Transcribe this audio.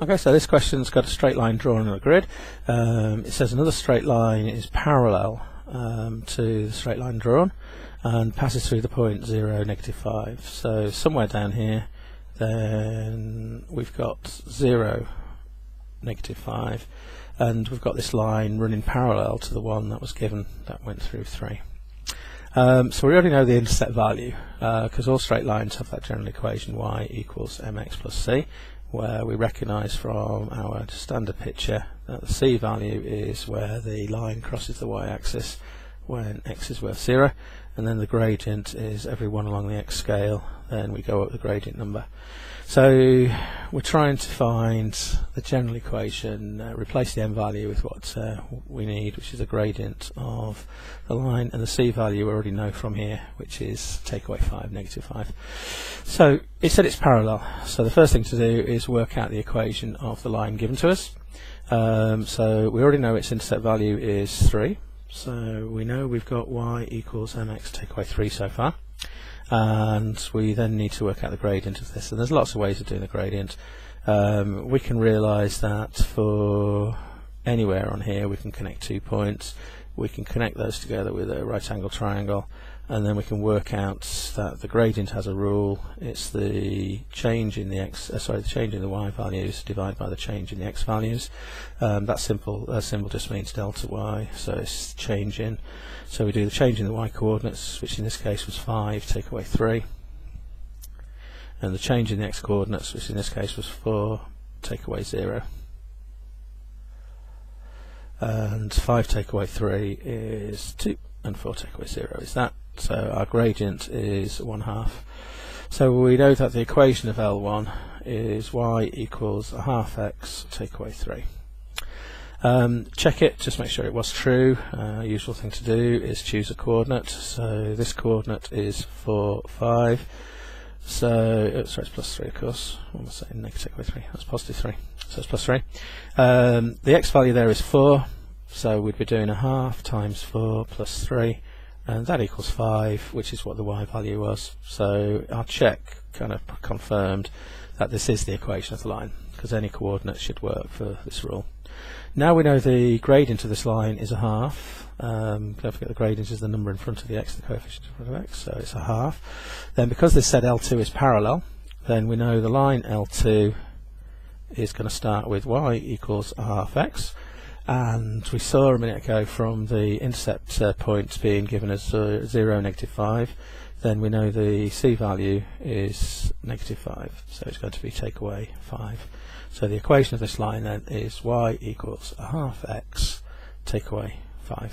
Okay, so this question's got a straight line drawn on a grid. It says another straight line is parallel to the straight line drawn and passes through the point 0, -5. So somewhere down here, then we've got 0, -5, and we've got this line running parallel to the one that was given that went through 3. So we already know the intercept value because all straight lines have that general equation y equals mx plus c, where we recognise from our standard picture that the c value is where the line crosses the y-axis when x is worth 0, and then the gradient is every one along the x scale, then we go up the gradient number. So we're trying to find the general equation, replace the m value with what we need, which is the gradient of the line, and the c value we already know from here, which is take away 5, -5. So it said it's parallel, so the first thing to do is work out the equation of the line given to us. So we already know its intercept value is 3, so we know we've got y equals mx take away 3 so far. And we then need to work out the gradient of this, and there's lots of ways of doing the gradient. We can realise that for anywhere on here we can connect 2 points, we can connect those together with a right angle triangle, and then we can work out that the gradient has a rule. It's the change in the the change in the y values divided by the change in the x values. That symbol just means delta y, so it's change in. So we do the change in the y coordinates, which in this case was 5, take away 3, and the change in the x coordinates, which in this case was 4, take away 0. And 5 take away 3 is 2, and 4 take away 0 is that. So our gradient is 1/2. So we know that the equation of L1 is y equals 1/2 x take away 3. Check it, just make sure it was true. Usual thing to do is choose a coordinate. So this coordinate is 4, 5. So sorry, it's plus 3 of course. What am I saying? Negative away 3. That's positive 3. So it's plus 3. The x value there is 4. So we'd be doing 1/2 times 4 plus 3, and that equals 5, which is what the y value was. So our check kind of confirmed that this is the equation of the line, because any coordinate should work for this rule. Now we know the gradient of this line is 1/2. Don't forget the gradient is the number in front of the x, the coefficient in front of x, so it's 1/2. Then because this said L2 is parallel, then we know the line L2 is going to start with y equals 1/2 x, and we saw a minute ago from the intercept point being given as 0, -5, then we know the c value is -5, so it's going to be take away 5. So the equation of this line then is y equals 1/2 x take away 5.